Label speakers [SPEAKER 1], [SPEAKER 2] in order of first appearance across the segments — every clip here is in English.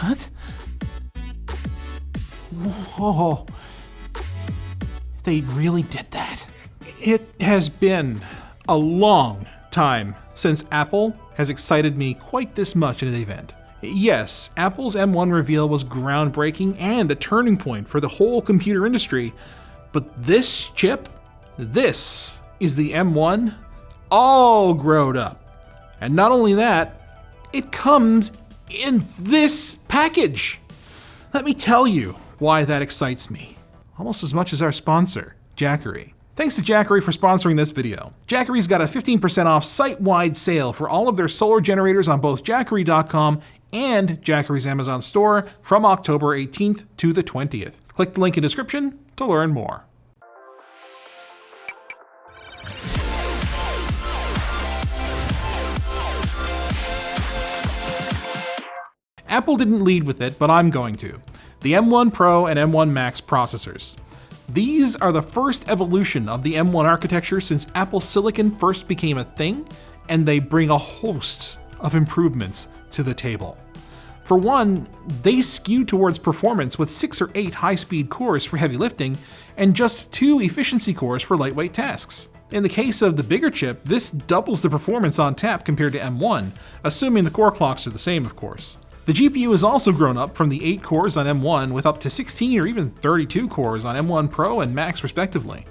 [SPEAKER 1] What? Whoa. They really did that. It has been a long time since Apple has excited me quite this much in an event. Yes, Apple's M1 reveal was groundbreaking and a turning point for the whole computer industry, but this chip, this is the M1 all grown up. And not only that, it comes in this package. Let me tell you why that excites me, almost as much as our sponsor, Jackery. Thanks to Jackery for sponsoring this video. Jackery's got a 15% off site-wide sale for all of their solar generators on both Jackery.com and Jackery's Amazon store from October 18th to the 20th. Click the link in the description to learn more. Apple didn't lead with it, but I'm going to. The M1 Pro and M1 Max processors. These are the first evolution of the M1 architecture since Apple Silicon first became a thing, and they bring a host of improvements to the table. For one, they skew towards performance with 6 or 8 high-speed cores for heavy lifting and just 2 efficiency cores for lightweight tasks. In the case of the bigger chip, this doubles the performance on tap compared to M1, assuming the core clocks are the same, of course. The GPU has also grown up from the 8 cores on M1 with up to 16 or even 32 cores on M1 Pro and Max respectively.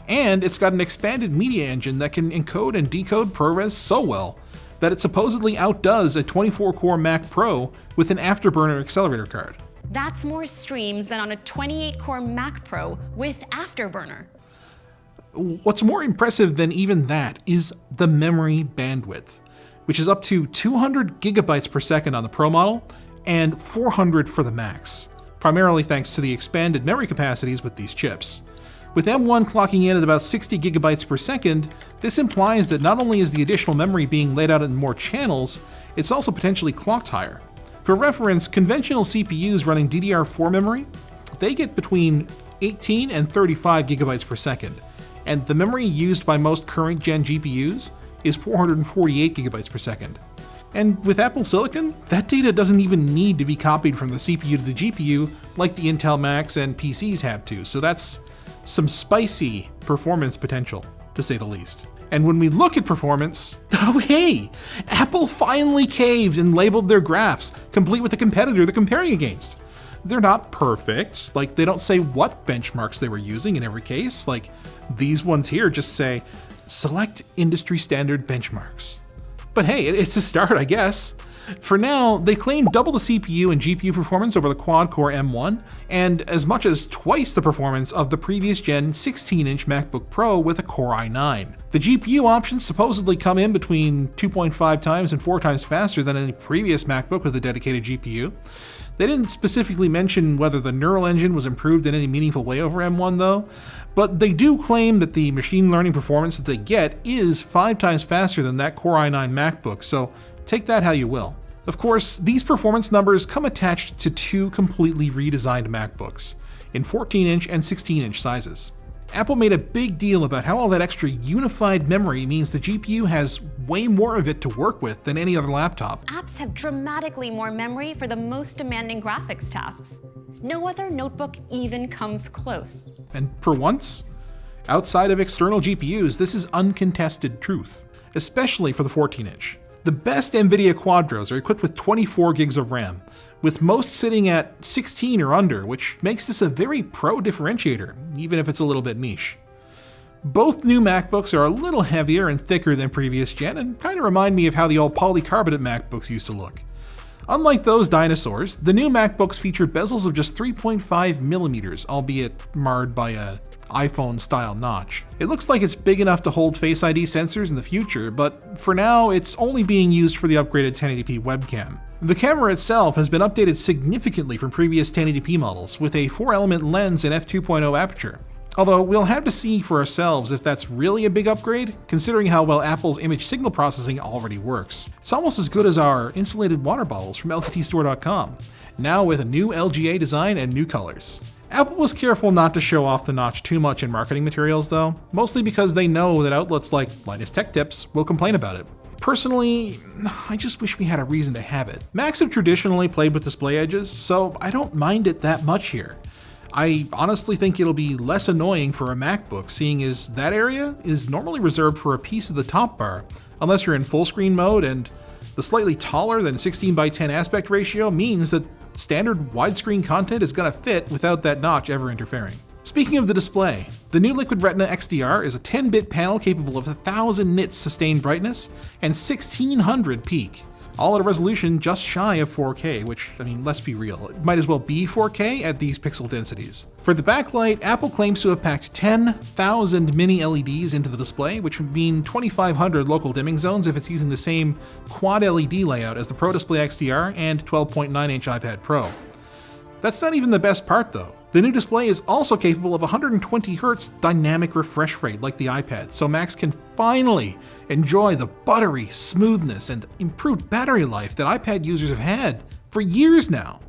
[SPEAKER 1] And it's got an expanded media engine that can encode and decode ProRes so well that it supposedly outdoes a 24-core Mac Pro with an Afterburner accelerator card.
[SPEAKER 2] That's more streams than on a 28-core Mac Pro with Afterburner.
[SPEAKER 1] What's more impressive than even that is the memory bandwidth, which is up to 200 gigabytes per second on the Pro model and 400 for the Max, primarily thanks to the expanded memory capacities with these chips. With M1 clocking in at about 60 gigabytes per second, this implies that not only is the additional memory being laid out in more channels, it's also potentially clocked higher. For reference, conventional CPUs running DDR4 memory, they get between 18 and 35 gigabytes per second, and the memory used by most current gen GPUs is 448 gigabytes per second. And with Apple Silicon, that data doesn't even need to be copied from the CPU to the GPU like the Intel Macs and PCs have to, so that's some spicy performance potential, to say the least. And when we look at performance, oh hey, Apple finally caved and labeled their graphs, complete with the competitor they're comparing against. They're not perfect, like they don't say what benchmarks they were using in every case, like these ones here just say, select industry standard benchmarks. But hey, it's a start, I guess. For now, they claim double the CPU and GPU performance over the quad-core M1, and as much as twice the performance of the previous gen 16-inch MacBook Pro with a Core i9. The GPU options supposedly come in between 2.5 times and 4 times faster than any previous MacBook with a dedicated GPU. They didn't specifically mention whether the neural engine was improved in any meaningful way over M1 though, but they do claim that the machine learning performance that they get is 5 times faster than that Core i9 MacBook, so take that how you will. Of course, these performance numbers come attached to 2 completely redesigned MacBooks, in 14-inch and 16-inch sizes. Apple made a big deal about how all that extra unified memory means the GPU has way more of it to work with than any other laptop.
[SPEAKER 2] Apps have dramatically more memory for the most demanding graphics tasks. No other notebook even comes close.
[SPEAKER 1] And for once, outside of external GPUs, this is uncontested truth, especially for the 14-inch. The best NVIDIA Quadros are equipped with 24 gigs of RAM, with most sitting at 16 or under, which makes this a very pro differentiator, even if it's a little bit niche. Both new MacBooks are a little heavier and thicker than previous gen and kind of remind me of how the old polycarbonate MacBooks used to look. Unlike those dinosaurs, the new MacBooks feature bezels of just 3.5 millimeters, albeit marred by a iPhone-style notch. It looks like it's big enough to hold Face ID sensors in the future, but for now, it's only being used for the upgraded 1080p webcam. The camera itself has been updated significantly from previous 1080p models, with a 4-element lens and f2.0 aperture. Although we'll have to see for ourselves if that's really a big upgrade, considering how well Apple's image signal processing already works. It's almost as good as our insulated water bottles from LTTstore.com, now with a new LGA design and new colors. Apple was careful not to show off the notch too much in marketing materials though, mostly because they know that outlets like Linus Tech Tips will complain about it. Personally, I just wish we had a reason to have it. Macs have traditionally played with display edges, so I don't mind it that much here. I honestly think it'll be less annoying for a MacBook, seeing as that area is normally reserved for a piece of the top bar, unless you're in full screen mode, and the slightly taller than 16:10 aspect ratio means that standard widescreen content is going to fit without that notch ever interfering. Speaking of the display, the new Liquid Retina XDR is a 10-bit panel capable of 1000 nits sustained brightness and 1600 peak, all at a resolution just shy of 4K, which, I mean, let's be real, it might as well be 4K at these pixel densities. For the backlight, Apple claims to have packed 10,000 mini LEDs into the display, which would mean 2,500 local dimming zones if it's using the same quad LED layout as the Pro Display XDR and 12.9-inch iPad Pro. That's not even the best part though. The new display is also capable of 120Hz dynamic refresh rate like the iPad, so Macs can finally enjoy the buttery smoothness and improved battery life that iPad users have had for years now,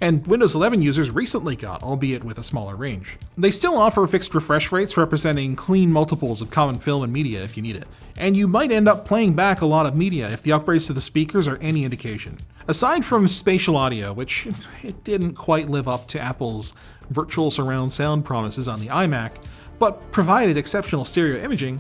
[SPEAKER 1] and Windows 11 users recently got, albeit with a smaller range. They still offer fixed refresh rates representing clean multiples of common film and media if you need it, and you might end up playing back a lot of media if the upgrades to the speakers are any indication. Aside from spatial audio, which it didn't quite live up to Apple's virtual surround sound promises on the iMac, but provided exceptional stereo imaging,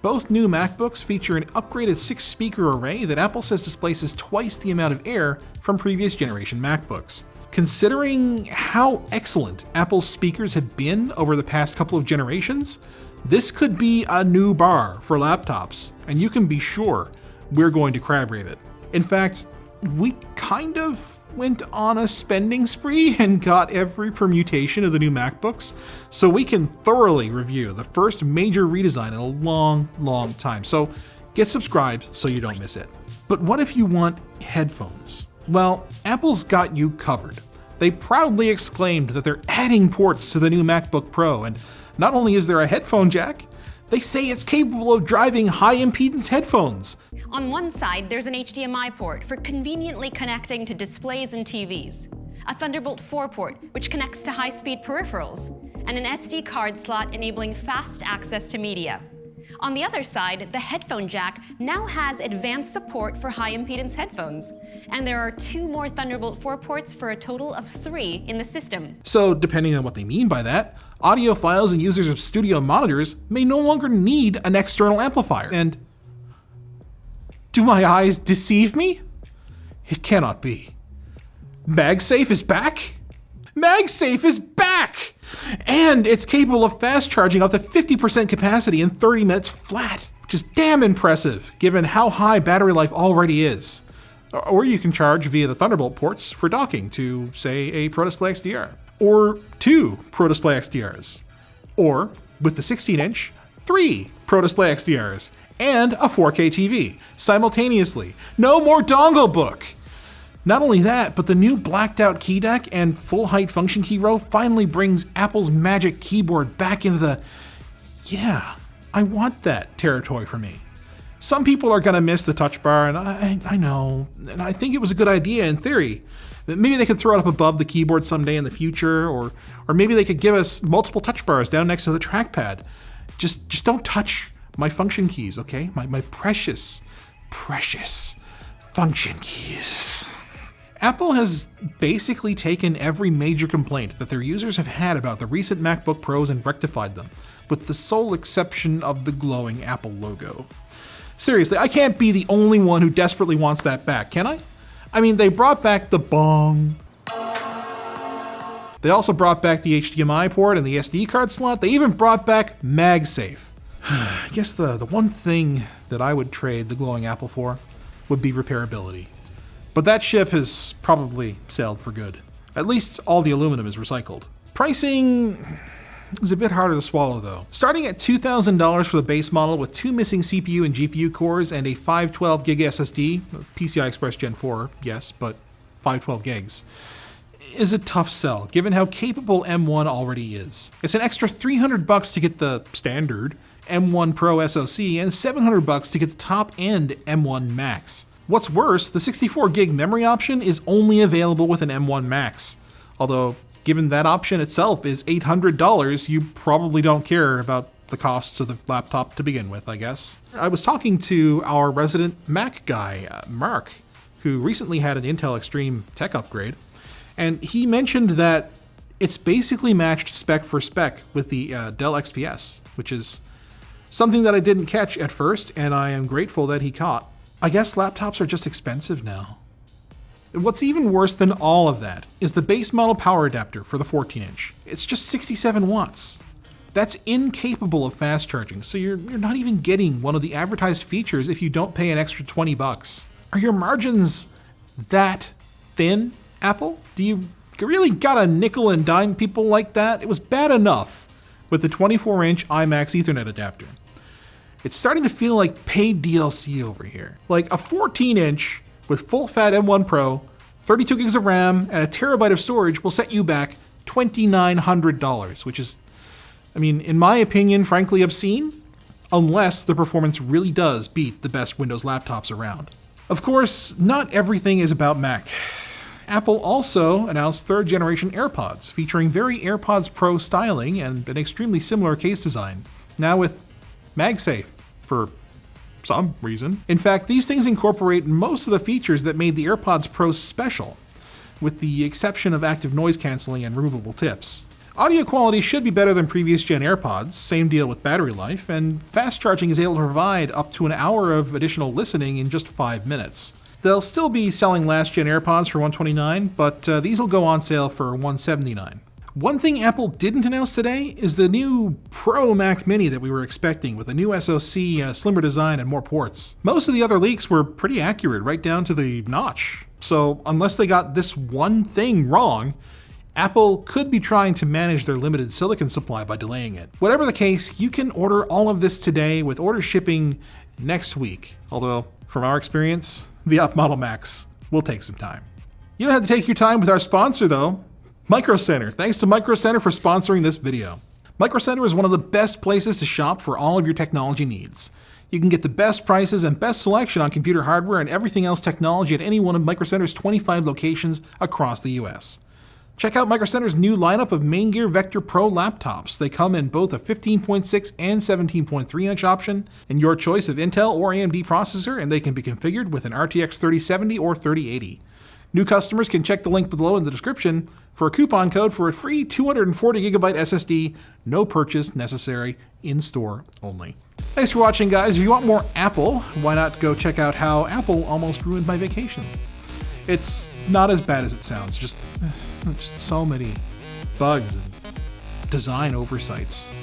[SPEAKER 1] both new MacBooks feature an upgraded 6-speaker array that Apple says displaces twice the amount of air from previous generation MacBooks. Considering how excellent Apple's speakers have been over the past couple of generations, this could be a new bar for laptops, and you can be sure we're going to crab rave it. In fact, we kind of went on a spending spree and got every permutation of the new MacBooks, so we can thoroughly review the first major redesign in a long time. So get subscribed so you don't miss it. But what if you want headphones? Well, Apple's got you covered. They proudly exclaimed that they're adding ports to the new MacBook Pro, and not only is there a headphone jack, they say it's capable of driving high-impedance headphones.
[SPEAKER 2] On one side, there's an HDMI port for conveniently connecting to displays and TVs, a Thunderbolt 4 port, which connects to high-speed peripherals, and an SD card slot enabling fast access to media. On the other side, the headphone jack now has advanced support for high-impedance headphones, and there are 2 more Thunderbolt 4 ports for a total of 3 in the system.
[SPEAKER 1] So, depending on what they mean by that, audiophiles and users of studio monitors may no longer need an external amplifier. And do my eyes deceive me? It cannot be. MagSafe is back? MagSafe is back! And it's capable of fast charging up to 50% capacity in 30 minutes flat, which is damn impressive given how high battery life already is. Or you can charge via the Thunderbolt ports for docking to, say, a Pro Display XDR. Or 2 Pro Display XDRs. Or, with the 16-inch, 3 Pro Display XDRs and a 4K TV simultaneously. No more dongle book! Not only that, but the new blacked out key deck and full height function key row finally brings Apple's Magic Keyboard back into the, yeah, I want that territory for me. Some people are gonna miss the touch bar, and I know, and I think it was a good idea in theory. Maybe they could throw it up above the keyboard someday in the future, or maybe they could give us multiple touch bars down next to the trackpad. Just don't touch my function keys, okay? My precious function keys. Apple has basically taken every major complaint that their users have had about the recent MacBook Pros and rectified them, with the sole exception of the glowing Apple logo. Seriously, I can't be the only one who desperately wants that back, can I? I mean, they brought back the bong. They also brought back the HDMI port and the SD card slot. They even brought back MagSafe. I guess the one thing that I would trade the glowing Apple for would be repairability. But that ship has probably sailed for good. At least all the aluminum is recycled. Pricing is a bit harder to swallow though. Starting at $2,000 for the base model with 2 missing CPU and GPU cores and a 512 gig SSD, PCI Express Gen 4, yes, but 512 gigs, is a tough sell given how capable M1 already is. It's an extra $300 to get the standard M1 Pro SoC and $700 to get the top end M1 Max. What's worse, the 64 gig memory option is only available with an M1 Max. Although, given that option itself is $800, you probably don't care about the cost of the laptop to begin with, I guess. I was talking to our resident Mac guy, Mark, who recently had an Intel Extreme tech upgrade, and he mentioned that it's basically matched spec for spec with the Dell XPS, which is something that I didn't catch at first, and I am grateful that he caught. I guess laptops are just expensive now. What's even worse than all of that is the base model power adapter for the 14-inch. It's just 67 watts. That's incapable of fast charging, so you're not even getting one of the advertised features if you don't pay an extra $20. Are your margins that thin, Apple? Do you really gotta nickel and dime people like that? It was bad enough with the 24-inch iMax Ethernet adapter. It's starting to feel like paid DLC over here. Like a 14-inch with full-fat M1 Pro, 32 gigs of RAM, and a terabyte of storage will set you back $2,900, which is, I mean, in my opinion, frankly obscene, unless the performance really does beat the best Windows laptops around. Of course, not everything is about Mac. Apple also announced third-generation AirPods, featuring very AirPods Pro styling and an extremely similar case design, now with MagSafe, for some reason. In fact, these things incorporate most of the features that made the AirPods Pro special, with the exception of active noise cancelling and removable tips. Audio quality should be better than previous gen AirPods, same deal with battery life, and fast charging is able to provide up to an hour of additional listening in just 5 minutes. They'll still be selling last gen AirPods for $129, but these will go on sale for $179. One thing Apple didn't announce today is the new Pro Mac Mini that we were expecting, with a new SoC, slimmer design, and more ports. Most of the other leaks were pretty accurate, right down to the notch. So unless they got this one thing wrong, Apple could be trying to manage their limited silicon supply by delaying it. Whatever the case, you can order all of this today with order shipping next week. Although, from our experience, the up model Macs will take some time. You don't have to take your time with our sponsor though. Micro Center. Thanks to Micro Center for sponsoring this video. Micro Center is one of the best places to shop for all of your technology needs. You can get the best prices and best selection on computer hardware and everything else technology at any one of Micro Center's 25 locations across the US. Check out Micro Center's new lineup of Main Gear Vector Pro laptops. They come in both a 15.6 and 17.3 inch option, and your choice of Intel or AMD processor, and they can be configured with an RTX 3070 or 3080. New customers can check the link below in the description for a coupon code for a free 240GB SSD, no purchase necessary, in-store only. Thanks for watching, guys. If you want more Apple, why not go check out how Apple almost ruined my vacation. It's not as bad as it sounds, just so many bugs and design oversights.